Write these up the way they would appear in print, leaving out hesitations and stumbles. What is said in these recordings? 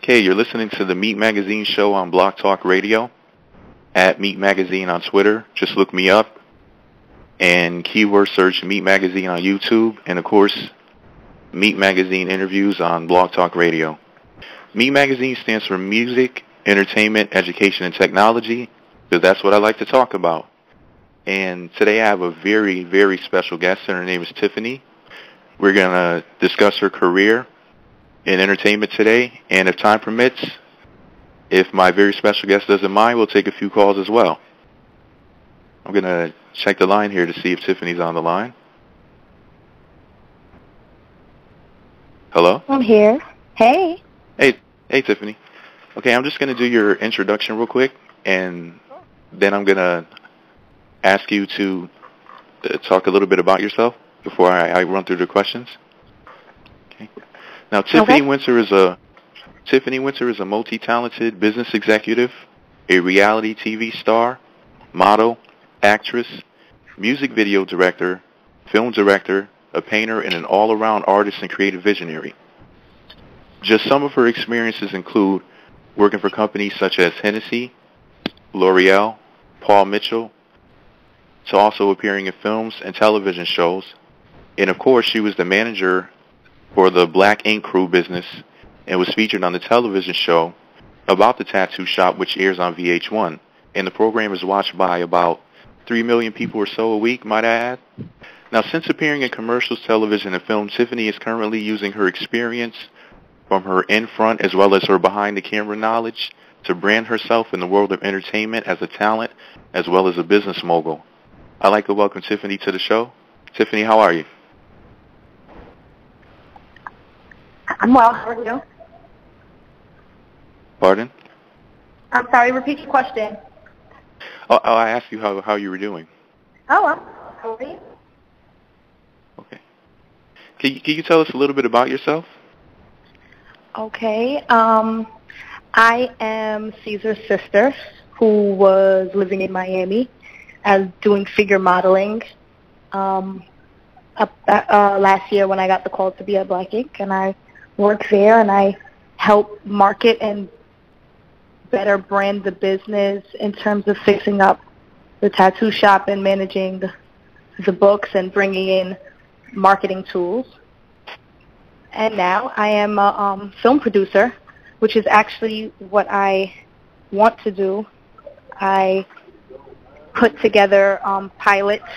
Okay, you're listening to the Meat Magazine show on Blog Talk Radio, at Meat Magazine on Twitter. Just look me up and keyword search Meat Magazine on YouTube, and of course, Meat Magazine interviews on Blog Talk Radio. Meat Magazine stands for Music, Entertainment, Education, and Technology, because that's what I like to talk about. And today I have a very, very special guest, and her name is Tiffany. We're going to discuss her career in entertainment today, and if time permits, if my very special guest doesn't mind, we'll take a few calls as well. I'm going to check the line here to see if Tiffany's on the line. Hello? I'm here. Hey. Hey, Tiffany. Okay, I'm just going to do your introduction real quick, and then I'm going to ask you to talk a little bit about yourself before I run through the questions. Okay. Now, Tiffany Winter is a multi-talented business executive, a reality TV star, model, actress, music video director, film director, a painter, and an all-around artist and creative visionary. Just some of her experiences include working for companies such as Hennessy, L'Oreal, Paul Mitchell, to also appearing in films and television shows. And of course, she was the manager for the Black Ink Crew business and was featured on the television show about the tattoo shop, which airs on VH1. And the program is watched by about 3 million people or so a week, might I add. Now, since appearing in commercials, television, and film, Tiffany is currently using her experience from her in-front as well as her behind-the-camera knowledge to brand herself in the world of entertainment as a talent as well as a business mogul. I'd like to welcome Tiffany to the show. Tiffany, how are you? I'm well. How are you? Pardon? I'm sorry. Repeat your question. Oh, I asked you how you were doing. Oh, well. How are you? Okay. Can you tell us a little bit about yourself? Okay. I am Ceasar's sister, who was living in Miami as doing figure modeling last year when I got the call to be at Black Ink, and I work there and I help market and better brand the business in terms of fixing up the tattoo shop and managing the books and bringing in marketing tools. And now I am a film producer, which is actually what I want to do. I put together pilots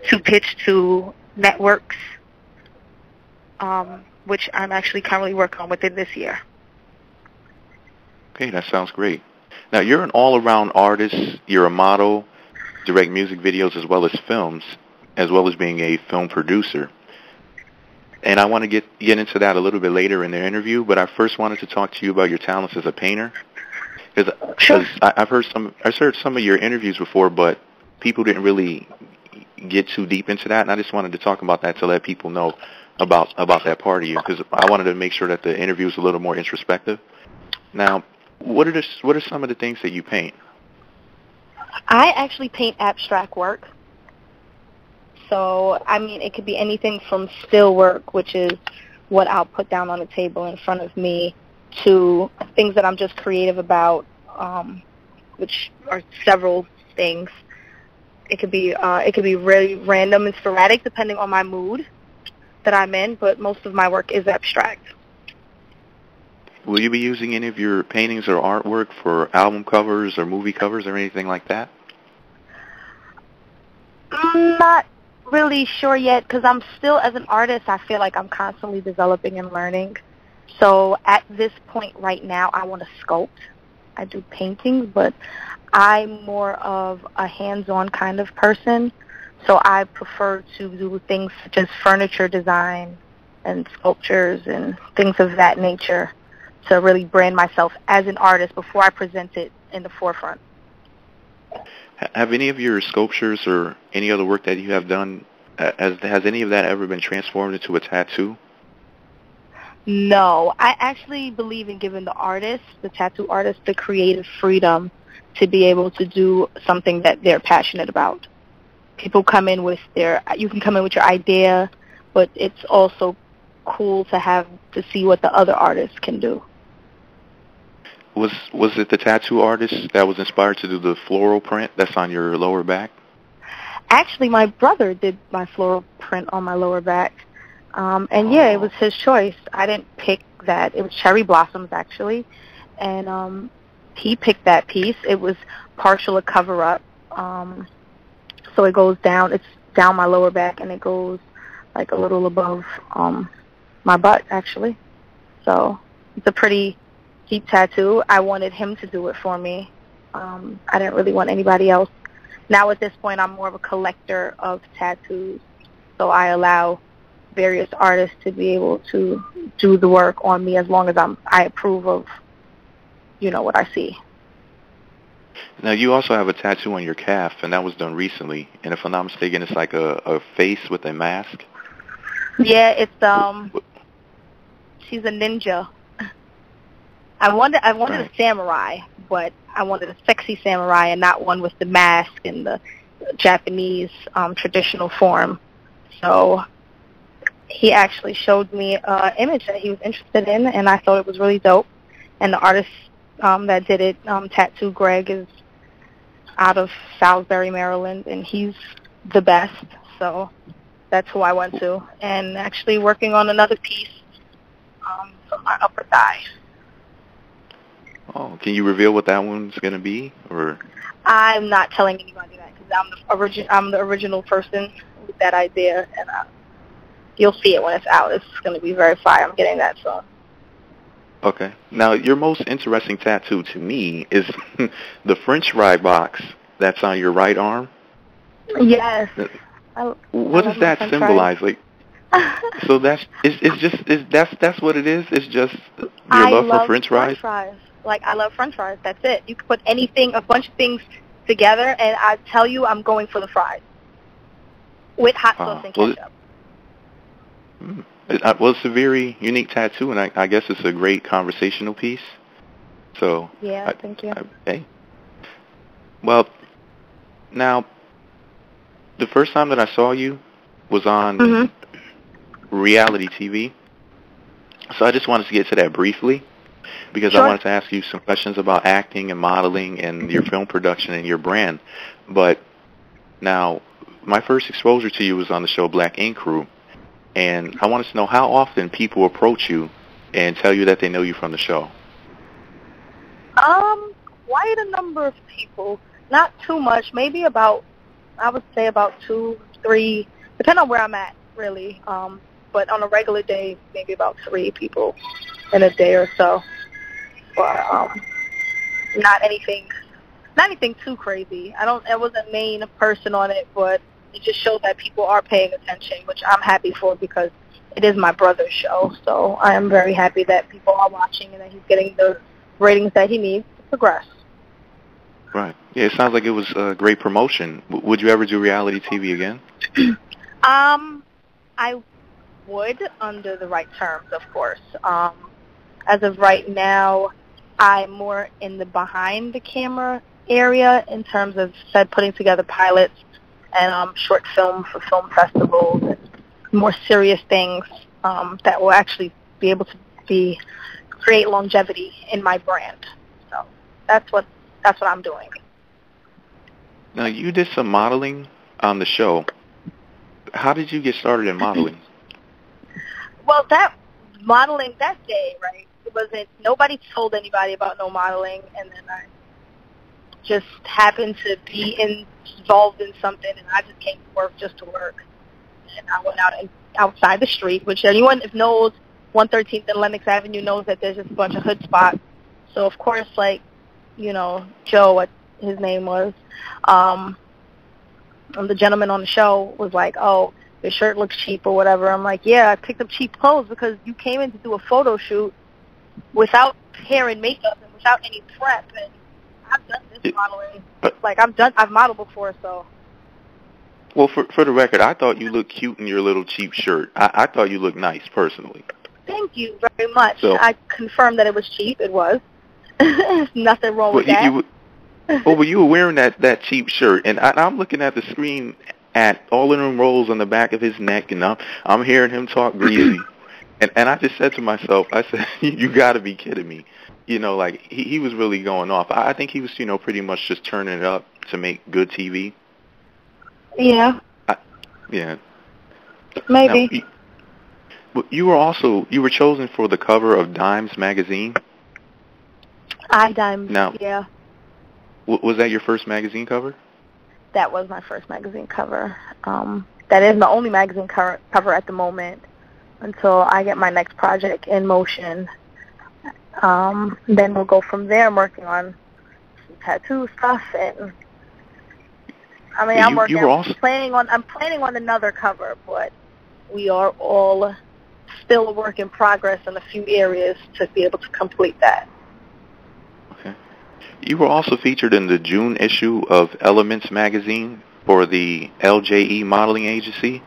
to pitch to networks, which I'm actually currently working on within this year. Okay, that sounds great. Now, you're an all-around artist. You're a model, direct music videos as well as films, as well as being a film producer. And I want to get into that a little bit later in the interview, but I first wanted to talk to you about your talents as a painter. Because I've heard some of your interviews before, but people didn't really get too deep into that, and I just wanted to talk about that to let people know about that part of you, because I wanted to make sure that the interview was a little more introspective. Now, what are some of the things that you paint? I actually paint abstract work. So, I mean, it could be anything from still work, which is what I'll put down on the table in front of me, to things that I'm just creative about, which are several things. It could be really random and sporadic depending on my mood that I'm in, but most of my work is abstract. Will you be using any of your paintings or artwork for album covers or movie covers or anything like that? I'm not really sure yet, because I'm still, as an artist, I feel like I'm constantly developing and learning. So at this point right now, I want to sculpt. I do paintings, but I'm more of a hands-on kind of person. So I prefer to do things such as furniture design and sculptures and things of that nature to really brand myself as an artist before I present it in the forefront. Have any of your sculptures or any other work that you have done, has any of that ever been transformed into a tattoo? No. I actually believe in giving the tattoo artist, the creative freedom to be able to do something that they're passionate about. People come in with you can come in with your idea, but it's also cool to see what the other artists can do. was it the tattoo artist that was inspired to do the floral print that's on your lower back? Actually, my brother did my floral print on my lower back. And yeah, it was his choice. I didn't pick that. It was Cheery Blossoms, actually. And he picked that piece. It was partial a cover-up. So it goes down. It's down my lower back, and it goes like a little above my butt, actually. So it's a pretty deep tattoo. I wanted him to do it for me. I didn't really want anybody else. Now at this point, I'm more of a collector of tattoos, so I allow various artists to be able to do the work on me as long as I approve of, what I see. Now, you also have a tattoo on your calf, and that was done recently. And if I'm not mistaken, it's like a face with a mask. Yeah, it's she's a ninja. I wanted a samurai, but I wanted a sexy samurai and not one with the mask and the Japanese traditional form. So he actually showed me an image that he was interested in, and I thought it was really dope. And the artist that did it, Tattoo Greg, is out of Salisbury, Maryland, and he's the best. So that's who I went to. And actually working on another piece for my upper thigh. Oh, can you reveal what that one's going to be? Or I'm not telling anybody that because I'm the original person with that idea, and you'll see it when it's out. It's going to be very fire. I'm getting that soon. Okay. Now, your most interesting tattoo to me is the French fry box that's on your right arm. Yes. What does that symbolize? Like, so that's what it is. It's just your love for French fries. Like, I love French fries. That's it. You can put a bunch of things together, and I tell you, I'm going for the fries with hot sauce and ketchup. Well, it's a very unique tattoo, and I guess it's a great conversational piece. So yeah, thank you. Okay. Well, now, the first time that I saw you was on reality TV. So I just wanted to get to that briefly because I wanted to ask you some questions about acting and modeling and your film production and your brand. But now, my first exposure to you was on the show Black Ink Crew. And I wanted to know how often people approach you and tell you that they know you from the show. Quite a number of people. Not too much. Maybe I would say about 2, 3, depending on where I'm at, really. But on a regular day, maybe about 3 people in a day or so. But not anything too crazy. I wasn't the main person on it, but it just shows that people are paying attention, which I'm happy for because it is my brother's show. So I am very happy that people are watching and that he's getting the ratings that he needs to progress. Right. Yeah, it sounds like it was a great promotion. Would you ever do reality TV again? I would, under the right terms, of course. As of right now, I'm more in the behind the camera area in terms of putting together pilots and short film for film festivals and more serious things that will actually be able to create longevity in my brand. So that's what I'm doing. Now, you did some modeling on the show. How did you get started in modeling? Well, that modeling that day, right? Nobody told anybody about no modeling, and then I just happened to be involved in something, and I just came to work just to work. And I went outside the street, which anyone who knows 113th and Lenox Avenue knows that there's just a bunch of hood spots. So, of course, Joe, what his name was, the gentleman on the show was like, oh, your shirt looks cheap or whatever. I'm like, yeah, I picked up cheap clothes because you came in to do a photo shoot without hair and makeup and without any prep, and I've done this modeling. I've modeled before, so. Well, for the record, I thought you looked cute in your little cheap shirt. I thought you looked nice, personally. Thank you very much. So, I confirmed that it was cheap. It was. Nothing wrong with that. But you were wearing that cheap shirt, and I'm looking at the screen at all of them rolls on the back of his neck, and I'm hearing him talk greasy. And I just said to myself, I said, you got to be kidding me. like he was really going off. I think he was, pretty much just turning it up to make good TV. Yeah. Yeah. Maybe. Now, you were chosen for the cover of Dimes magazine. Dimes. Now, yeah. Was that your first magazine cover? That was my first magazine cover. That is my only magazine cover at the moment until I get my next project in motion. Then we'll go from there. I'm working on some tattoo stuff, and I'm planning on another cover, but we are all still a work in progress in a few areas to be able to complete that. Okay. You were also featured in the June issue of Elements magazine for the LJE modeling agency.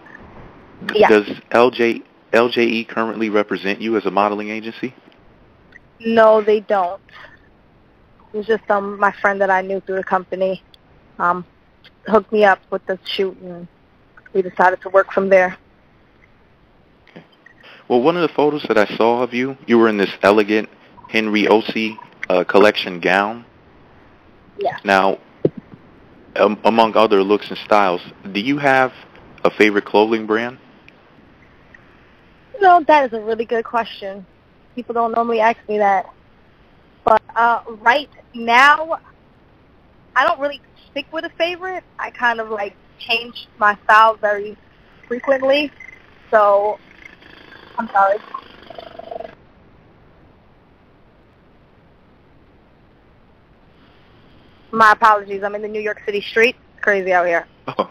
Yeah. Does LJE currently represent you as a modeling agency? No, they don't. It was just my friend that I knew through the company hooked me up with the shoot, and we decided to work from there. Okay. Well, one of the photos that I saw of you were in this elegant Henry Ossie collection gown. Yeah. Now, among other looks and styles, do you have a favorite clothing brand? No, that is a really good question. People don't normally ask me that. But right now, I don't really stick with a favorite. I kind of change my style very frequently. So, I'm sorry. My apologies. I'm in the New York City street. It's crazy out here. Oh.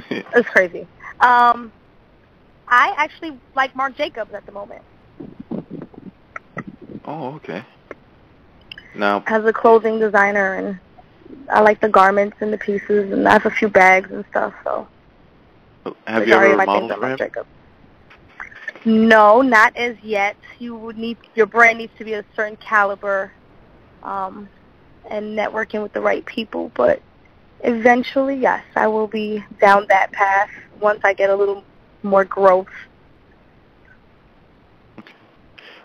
It's crazy. I actually like Marc Jacobs at the moment. Oh, okay. Now, as a clothing designer, and I like the garments and the pieces, and I have a few bags and stuff. So, have you ever modeled for him? No, not as yet. Your brand needs to be a certain caliber, and networking with the right people. But eventually, yes, I will be down that path once I get a little more growth.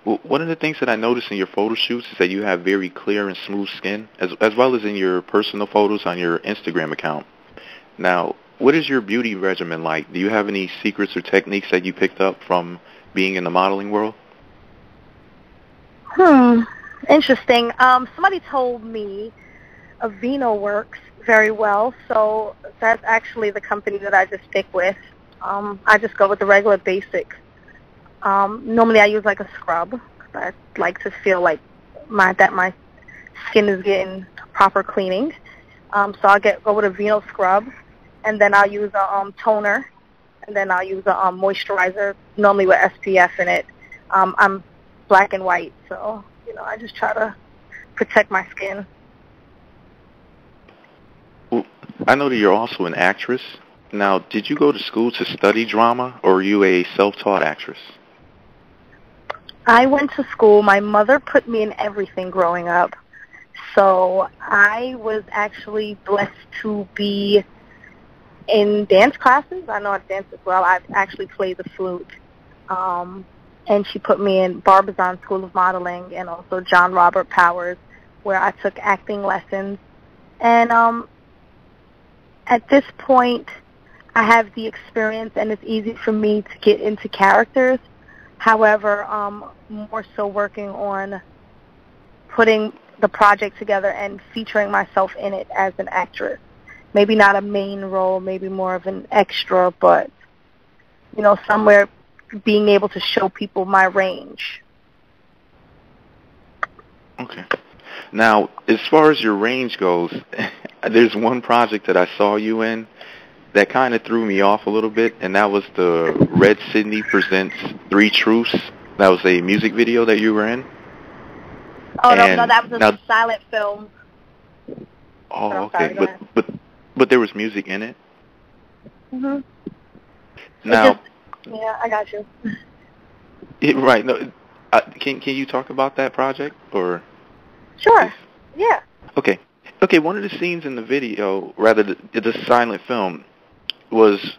Well, one of the things that I noticed in your photo shoots is that you have very clear and smooth skin, as well as in your personal photos on your Instagram account. Now, what is your beauty regimen like? Do you have any secrets or techniques that you picked up from being in the modeling world? Interesting. Somebody told me Aveeno works very well, so that's actually the company that I just stick with. I just go with the regular basics. Normally I use a scrub, because I like to feel like my skin is getting proper cleaning. So I'll go with a Aveeno scrub, and then I'll use a toner, and then I'll use a moisturizer, normally with SPF in it. I'm black and white, so I just try to protect my skin. Well, I know that you're also an actress. Now, did you go to school to study drama, or are you a self-taught actress? I went to school. My mother put me in everything growing up. So I was actually blessed to be in dance classes. I know how to dance as well. I actually play the flute. And she put me in Barbizon School of Modeling and also John Robert Powers, where I took acting lessons. And at this point, I have the experience, and it's easy for me to get into characters. However, more so working on putting the project together and featuring myself in it as an actress. Maybe not a main role, maybe more of an extra, but, somewhere being able to show people my range. Okay. Now, as far as your range goes, there's one project that I saw you in that kind of threw me off a little bit, and that was the Red Sydney Presents 3 Truths. That was a music video that you were in. Oh, no, that was a silent film. Oh, okay. But there was music in it? Mm-hmm. Now, yeah, I got you. Right. No, can you talk about that project, or? Sure. Yeah. Okay. One of the scenes in the video, rather the silent film, was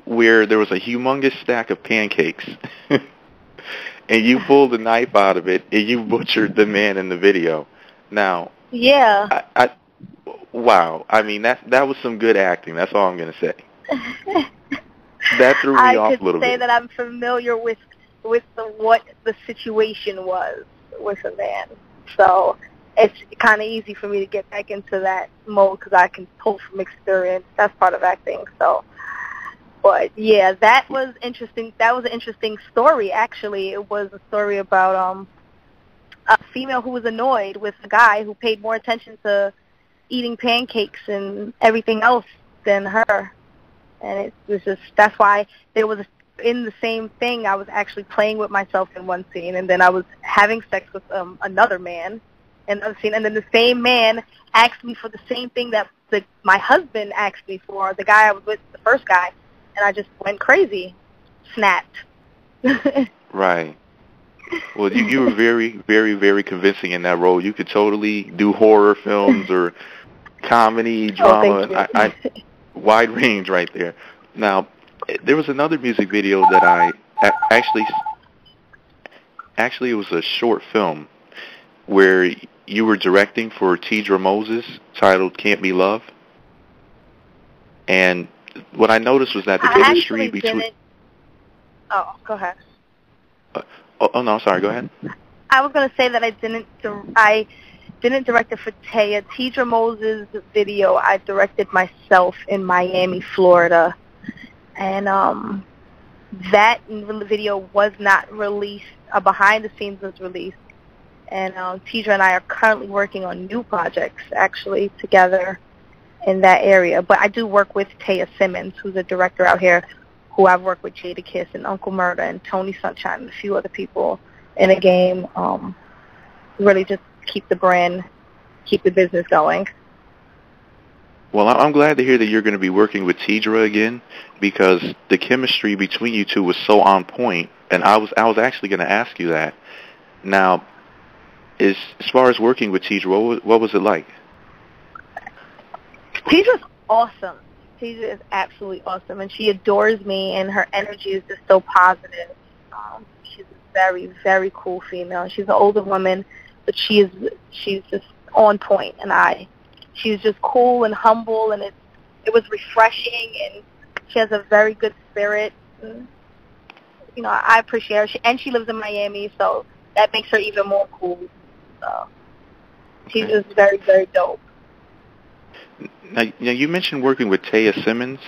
where there was a humongous stack of pancakes, and you pulled the knife out of it, and you butchered the man in the video. Now, Yeah. wow. I mean, that was some good acting. That's all I'm gonna say. That threw me off a little bit. I could say that I'm familiar with what the situation was with a man, so it's kind of easy for me to get back into that mode because I can pull from experience. That's part of acting. So, but yeah, that was interesting. That was an interesting story. Actually, it was a story about a female who was annoyed with a guy who paid more attention to eating pancakes and everything else than her. And it was just, that's why there was, in the same thing, I was actually playing with myself in one scene, and then I was having sex with another man in another scene, and then the same man asked me for the same thing that my husband asked me for, the guy I was with, the first guy, and I just went crazy, snapped. Right. Well, you were very, very, very convincing in that role. You could totally do horror films or comedy, drama. Oh, thank you. Wide range right there. Now, there was another music video that I actually it was a short film where you were directing for Tidra Moses titled Can't Be Love. And what I noticed was that the chemistry between... Oh, go ahead. Oh, no, sorry, go ahead. I was going to say that I didn't direct it for Taya. Tidra Moses' video, I directed myself in Miami, Florida. And that video was not released. Behind the scenes was released. And Tidra and I are currently working on new projects, actually, together in that area. But I do work with Taya Simmons, who's a director out here, who I've worked with Jada Kiss and Uncle Murder and Tony Sunshine and a few other people in a game. Really just keep the business going. Well, I'm glad to hear that you're going to be working with Tidra again, because the chemistry between you two was so on point, and I was actually going to ask you that. Now, as far as working with Tidra, what was it like? Tidra's awesome. Tidra is absolutely awesome, and she adores me, and her energy is just so positive. She's a very, very cool female. She's an older woman, but she's just on point, and she's just cool and humble, and it was refreshing, and she has a very good spirit. And, you know, I appreciate her. And she lives in Miami, so that makes her even more cool. So she's just very, very dope. Now, you mentioned working with Taya Simmons,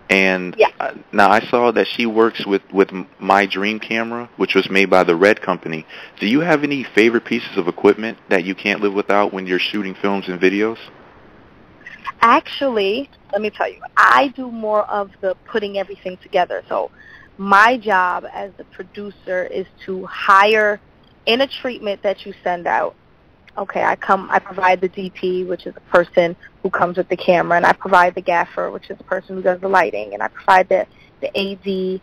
and yeah. Now I saw that she works with My Dream Camera, which was made by the Red Company. Do you have any favorite pieces of equipment that you can't live without when you're shooting films and videos? Actually, let me tell you, I do more of the putting everything together. So my job as the producer is to hire in a treatment that you send out. Okay, I provide the DP, which is the person who comes with the camera, and I provide the gaffer, which is the person who does the lighting, and I provide the AD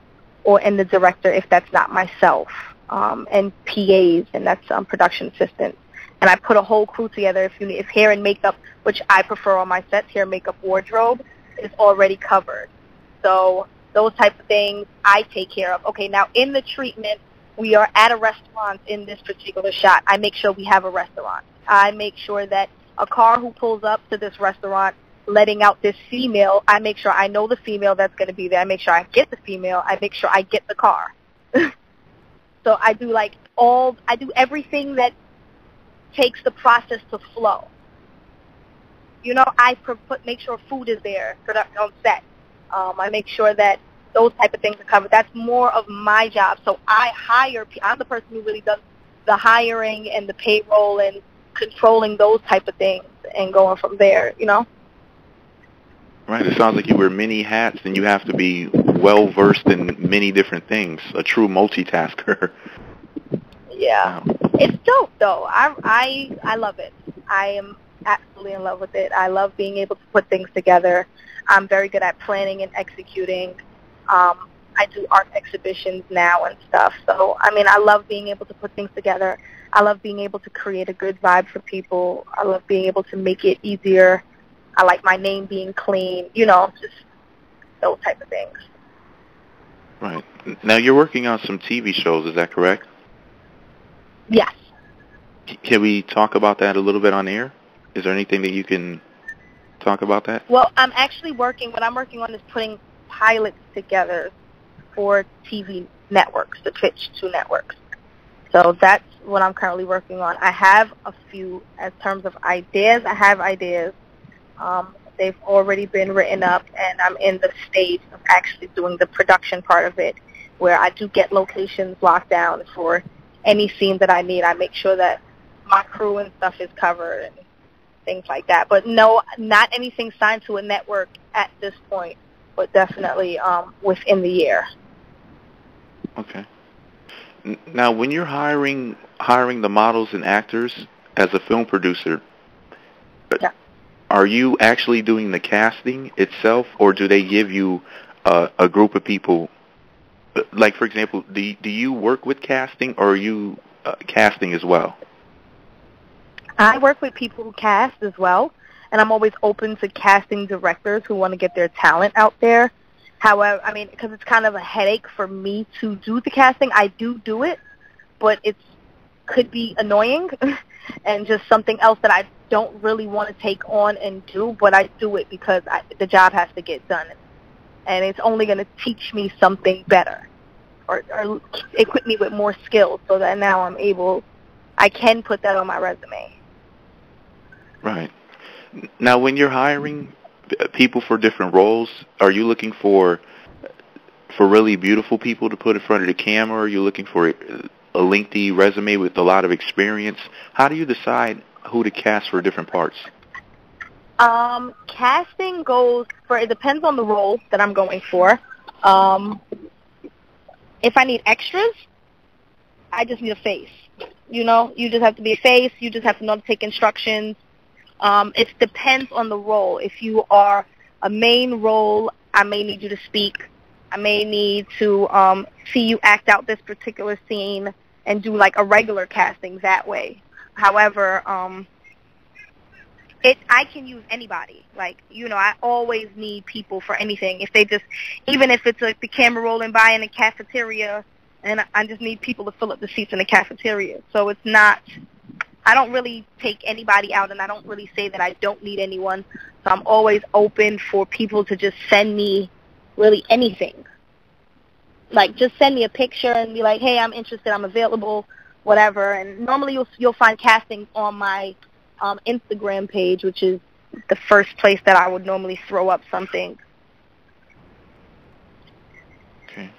and the director if that's not myself, and PAs, and that's production assistants. And I put a whole crew together. If hair and makeup, which I prefer on my sets, hair, makeup, wardrobe, is already covered. So those types of things I take care of. Okay, now in the treatment, we are at a restaurant in this particular shot. I make sure we have a restaurant. I make sure that a car who pulls up to this restaurant letting out this female, I make sure I know the female that's going to be there. I make sure I get the female. I make sure I get the car. So I do everything that takes the process to flow. You know, I make sure food is there on set. I make sure that those type of things are covered. That's more of my job. So I'm the person who really does the hiring and the payroll and controlling those type of things and going from there, you know? Right. It sounds like you wear many hats and you have to be well-versed in many different things, a true multitasker. Yeah. It's dope, though. I love it. I am absolutely in love with it. I love being able to put things together. I'm very good at planning and executing. I do art exhibitions now and stuff. So, I mean, I love being able to put things together. I love being able to create a good vibe for people. I love being able to make it easier. I like my name being clean, you know, just those type of things. Right. Now, you're working on some TV shows, is that correct? Yes. Can we talk about that a little bit on air? Is there anything that you can talk about that? Well, I'm actually what I'm working on is putting pilots together for TV networks, the Twitch 2 networks. So that's what I'm currently working on. I have a few, as terms of ideas. I have ideas. They've already been written up, and I'm in the stage of actually doing the production part of it, where I do get locations locked down for any scene that I need. I make sure that my crew and stuff is covered and things like that. But no, not anything signed to a network at this point, but definitely within the year. Okay. Now, when you're hiring the models and actors as a film producer, Yeah. are you actually doing the casting itself, or do they give you a group of people? Like, for example, do you work with casting, or are you casting as well? I work with people who cast as well, and I'm always open to casting directors who want to get their talent out there. However, I mean, because it's kind of a headache for me to do the casting. I do it, but it could be annoying and just something else that I don't really want to take on and do, but I do it because the job has to get done. And it's only going to teach me something better or equip me with more skills so that now I can put that on my resume. Right. Now, when you're hiring people for different roles, are you looking for really beautiful people to put in front of the camera? Are you looking for a lengthy resume with a lot of experience? How do you decide who to cast for different parts? Casting it depends on the role that I'm going for. If I need extras, I just need a face. You know, you just have to be a face. You just have to know to take instructions. It depends on the role. If you are a main role, I may need you to speak. I may need to see you act out this particular scene and do like a regular casting that way. However, I can use anybody. Like, you know, I always need people for anything. Even if it's like the camera rolling by in the cafeteria, and I just need people to fill up the seats in the cafeteria. So I don't really take anybody out, and I don't really say that I don't need anyone. So I'm always open for people to just send me really anything. Like, just send me a picture and be like, hey, I'm interested, I'm available, whatever. And normally you'll find castings on my Instagram page, which is the first place that I would normally throw up something. Okay.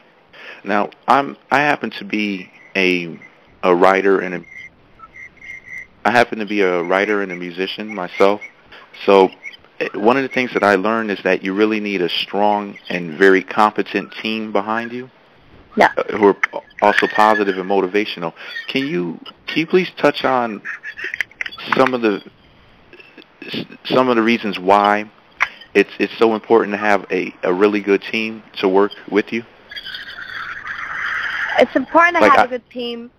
Now, I happen to be a writer and a musician myself. So one of the things that I learned is that you really need a strong and very competent team behind you. Yeah. Who are also positive and motivational. Can you please touch on some of the reasons why it's so important to have a really good team to work with you? It's important to have a good team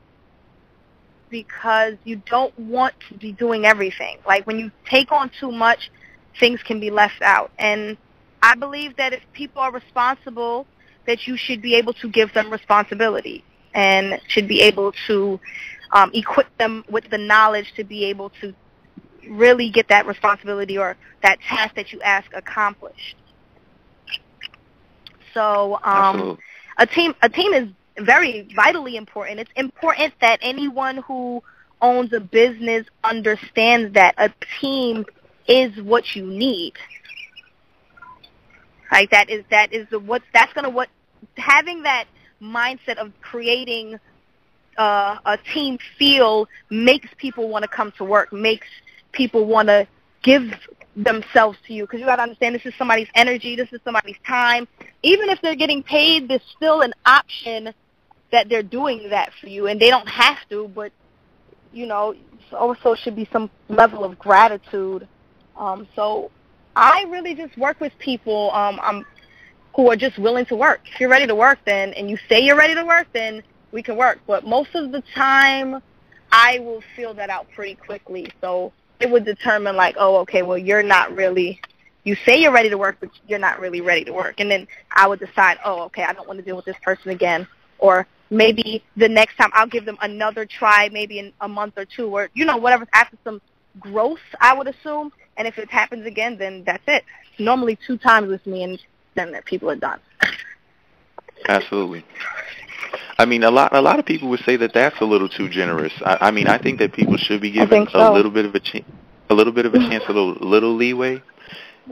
because you don't want to be doing everything. Like, when you take on too much, things can be left out. And I believe that if people are responsible, that you should be able to give them responsibility and should be able to equip them with the knowledge to be able to really get that responsibility or that task that you ask accomplished. So a team is very vitally important. It's important that anyone who owns a business understands that a team is what you need. Like, having that mindset of creating a team feel makes people want to come to work, makes people want to give themselves to you, because you got to understand this is somebody's energy, this is somebody's time. Even if they're getting paid, there's still an option that they're doing that for you, and they don't have to, but, you know, also should be some level of gratitude. So I really just work with people who are just willing to work. If you're ready to work, and you say you're ready to work, then we can work. But most of the time, I will feel that out pretty quickly. So it would determine, like, oh, okay, well, you're not really, you say you're ready to work, but you're not really ready to work. And then I would decide, oh, okay, I don't want to deal with this person again. Or maybe the next time I'll give them another try, maybe in a month or two, or, you know, whatever, after some growth, I would assume. And if it happens again, then that's it. Normally 2 times with me, and then people are done. Absolutely. I mean, a lot of people would say that that's a little too generous. I mean, I think that people should be given a little bit of a chance, a little leeway.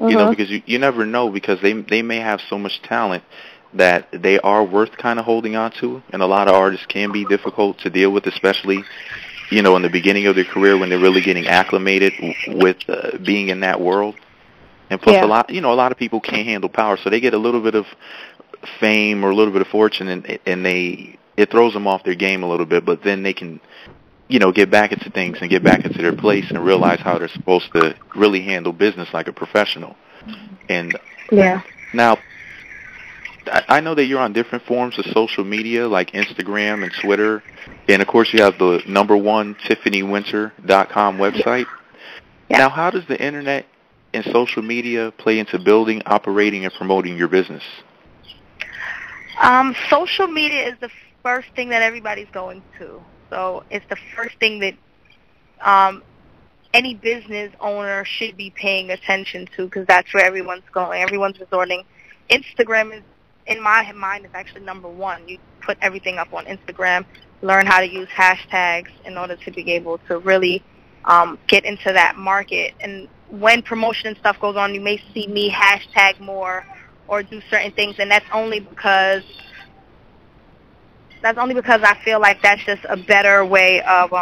You know, because you never know, because they may have so much talent that they are worth kind of holding on to, and a lot of artists can be difficult to deal with, especially, you know, in the beginning of their career when they're really getting acclimated with being in that world. And plus, a lot of people can't handle power, so they get a little bit of fame or a little bit of fortune, and it throws them off their game a little bit. But then they can, you know, get back into things and get back into their place and realize how they're supposed to really handle business like a professional. And now, I know that you're on different forms of social media like Instagram and Twitter, and of course you have the #1 TiffanyWinter.com website. Now, how does the internet and social media play into building, operating, and promoting your business? Social media is the first thing that everybody's going to. So it's the first thing that any business owner should be paying attention to, because that's where everyone's going. Everyone's resorting. Instagram is, in my mind, is actually #1. You put everything up on Instagram, learn how to use hashtags in order to be able to really get into that market. And when promotion and stuff goes on, you may see me hashtag more or do certain things, and that's only because I feel like that's just a better way of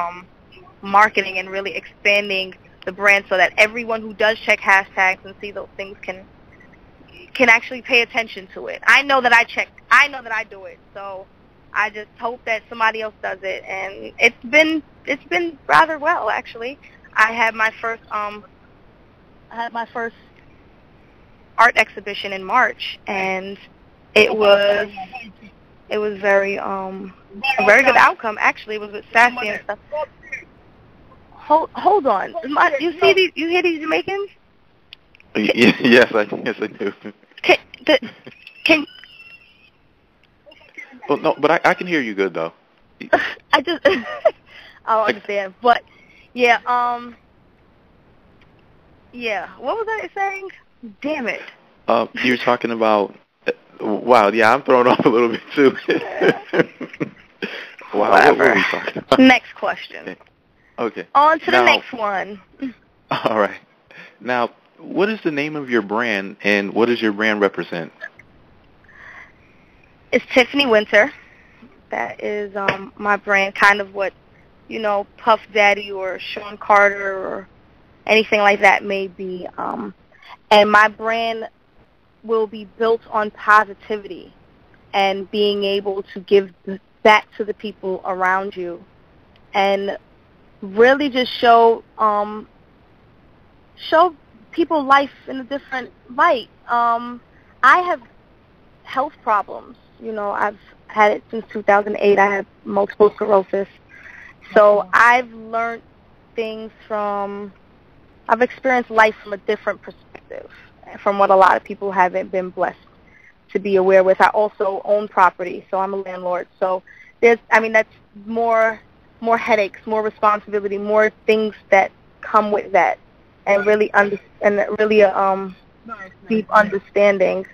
marketing and really expanding the brand, so that everyone who does check hashtags and see those things can actually pay attention to it. I know that I do it, so I just hope that somebody else does it, and it's been rather well, actually. I had my first art exhibition in March, and it was very a very good outcome, actually. It was with Sassy and stuff. Hold on. You hear these Jamaicans? Yes, I do. Can well, no, but I can hear you good though. I don't understand, but yeah, what was I saying? Damn it. You were talking about. Wow, yeah, I'm thrown off a little bit too. Wow, what were we talking about? Next question. Okay. On to the next one. All right. Now, what is the name of your brand, and what does your brand represent? It's Tiffany Winter. That is my brand, kind of what, you know, Puff Daddy or Sean Carter or anything like that may be. And my brand will be built on positivity and being able to give back to the people around you, and really just show people life in a different light. I have health problems. You know, I've had it since 2008. I have multiple sclerosis. So I've learned things I've experienced life from a different perspective, from what a lot of people haven't been blessed to be aware with. I also own property, so I'm a landlord. So that's more headaches, more responsibility, more things that come with that, and really deep understanding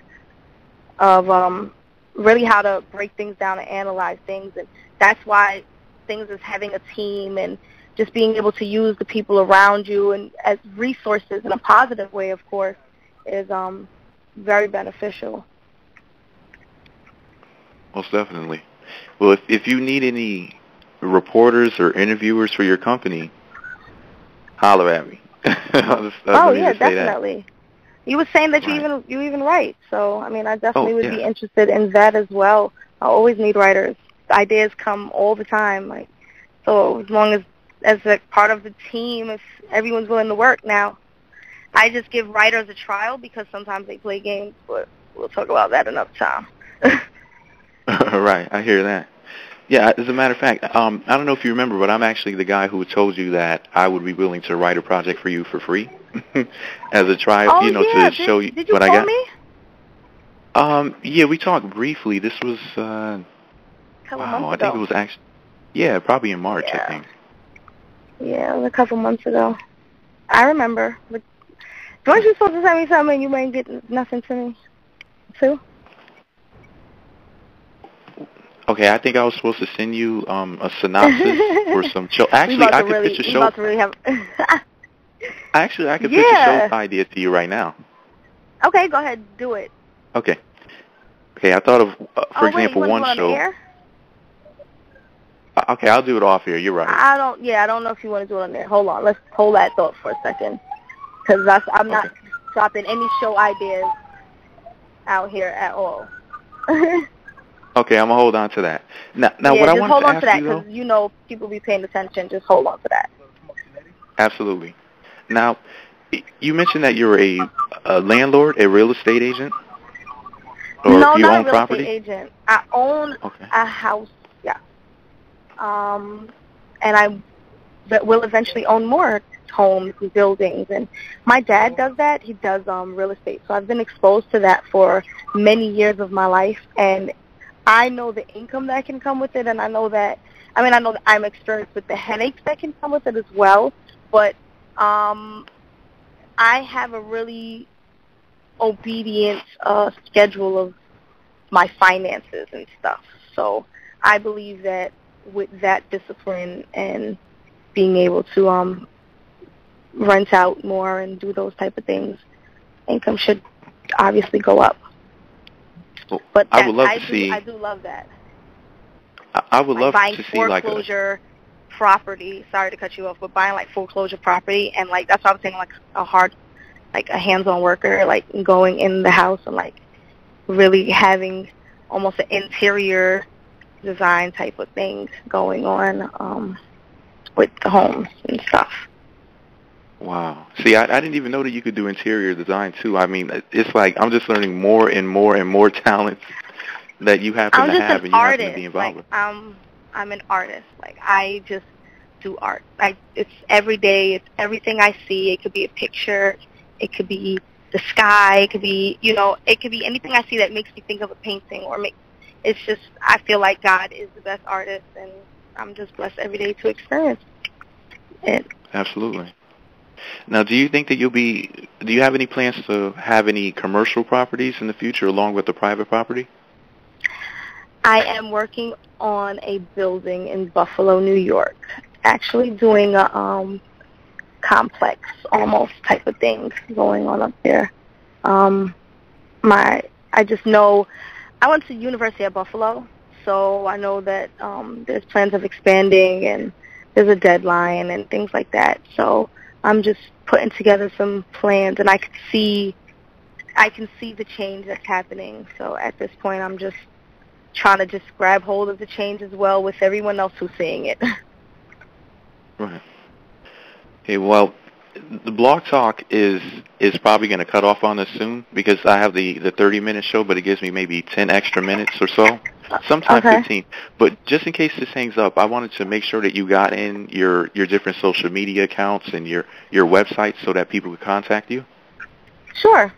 of really how to break things down and analyze things. And that's why things is having a team and just being able to use the people around you and as resources in a positive way, of course, is very beneficial. Most definitely. Well, if you need any reporters or interviewers for your company, holler at me. Definitely. You were saying that you even write, so I mean, I definitely would be interested in that as well. I always need writers. Ideas come all the time, so as long as a part of the team, if everyone's willing to work. Now, I just give writers a trial because sometimes they play games, but we'll talk about that another time. Right, I hear that. Yeah, as a matter of fact, I don't know if you remember, but I'm actually the guy who told you that I would be willing to write a project for you for free as a trial, to show you did you what I call got. Me? Yeah, we talked briefly. This was A couple Wow, months I think it ago. was actually, yeah, probably in March, I Yeah. think. Yeah, it was a couple months ago. I remember. But weren't you supposed to send me something and you ain't get nothing to me, too? Okay, I think I was supposed to send you a synopsis for some show. Actually, I could pitch a We show. about to really have... Actually, I could pitch a show Yeah. idea to you right now. Okay, go ahead. Do it. Okay. Okay, I thought of, for Wait, you example, want to one do it on the show. air? Okay, I'll do it off here. You're right. I don't know if you want to do it on there. Hold on. Let's hold that thought for a second. Because I'm not dropping any show ideas out here at all. Okay, I'm going to hold on to that. Now yeah, what I just wanted hold to on ask to that you, though. because, you know, people be paying attention. Just hold on to that. Absolutely. Now, you mentioned that you're a landlord, a real estate agent? Or No, you not own a real estate property? agent. I own a house, yeah. And I will eventually own more homes and buildings. And my dad does that. He does real estate. So I've been exposed to that for many years of my life. And I know the income that can come with it. And I know that I'm experienced with the headaches that can come with it as well. But I have a really obedient schedule of my finances and stuff. So I believe that with that discipline and being able to rent out more and do those type of things, income should obviously go up. Well, But I would love to see. I do love that. I would love buying to see like foreclosure property. Sorry to cut you off, but buying like foreclosure property and like that's what I'm saying, like a hands-on worker, like going in the house and like really having almost an interior design type of thing going on with the homes and stuff. Wow. See, I didn't even know that you could do interior design too. I mean, it's like I'm just learning more and more and more talents that you happen to have and you happen to be involved with. I'm an artist. Like I just do art. It's every day. It's everything I see. It could be a picture. It could be the sky. It could be, it could be anything I see that makes me think of a painting it's just, I feel like God is the best artist and I'm just blessed every day to experience it. Absolutely. Now, do you think that do you have any plans to have any commercial properties in the future along with the private property? I am working on a building in Buffalo, New York, actually doing a complex almost type of thing going on up there. I just know I went to University of Buffalo, so I know that there's plans of expanding and there's a deadline and things like that. So I'm just putting together some plans, and I can see the change that's happening. So at this point, I'm just trying to just grab hold of the change as well with everyone else who's seeing it. Right. Okay, well, the blog talk is probably going to cut off on us soon because I have the 30-minute show, but it gives me maybe 10 extra minutes or so, sometimes 15. But just in case this hangs up, I wanted to make sure that you got in your different social media accounts and your website so that people could contact you. Sure.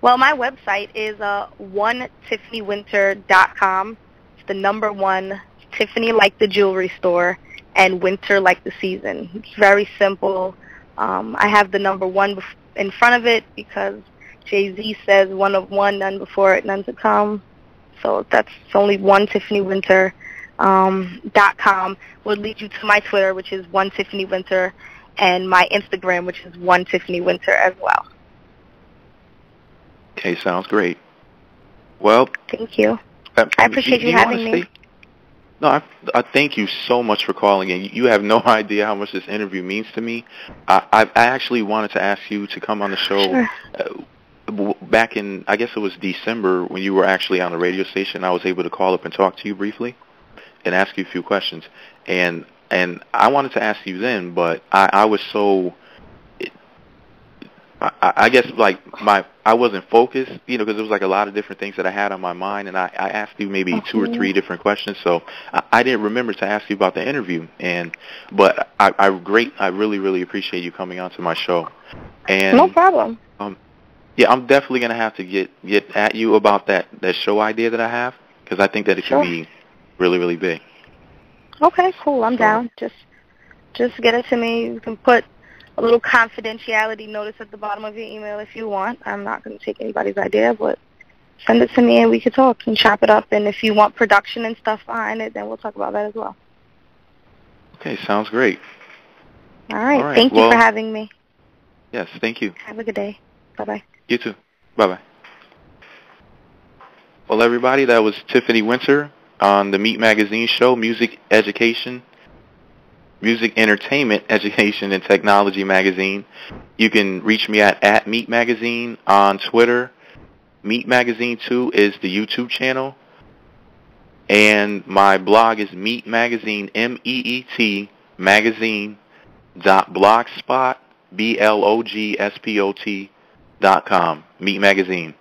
Well, my website is onetiffanywinter.com. It's the number one, Tiffany like the jewelry store, and winter like the season. It's very simple. I have the number one in front of it because Jay-Z says one of one, none before it, none to come. So that's only onetiffanywinter.com would lead you to my Twitter, which is onetiffanywinter, and my Instagram, which is onetiffanywinter as well. Okay, sounds great. Well, thank you. I appreciate you having me. No, I thank you so much for calling in. You have no idea how much this interview means to me. I actually wanted to ask you to come on the show back in, I guess it was December, when you were actually on the radio station. I was able to call up and talk to you briefly and ask you a few questions. And I wanted to ask you then, but I was so... I guess I wasn't focused, because there was like a lot of different things that I had on my mind, and I asked you maybe 2 or 3 different questions, so I didn't remember to ask you about the interview. But I really, really appreciate you coming onto my show. And no problem. Yeah, I'm definitely gonna have to get at you about that show idea that I have, because I think that it could be really, really big. Okay, cool. I'm So, down. Just get it to me. You can put a little confidentiality notice at the bottom of your email if you want. I'm not going to take anybody's idea, but send it to me and we can talk and chop it up. And if you want production and stuff behind it, then we'll talk about that as well. okay, sounds great. All right. All right. Thank you for having me. Yes, thank you. Have a good day. Bye-bye. You too. Bye-bye. Well, everybody, that was Tiffany Winter on the Meat Magazine show, Music Entertainment Education and Technology Magazine. You can reach me at Meat Magazine on Twitter. Meat Magazine 2 is the YouTube channel. And my blog is Meat Magazine, MEET magazine.blogspot.com. Meat Magazine.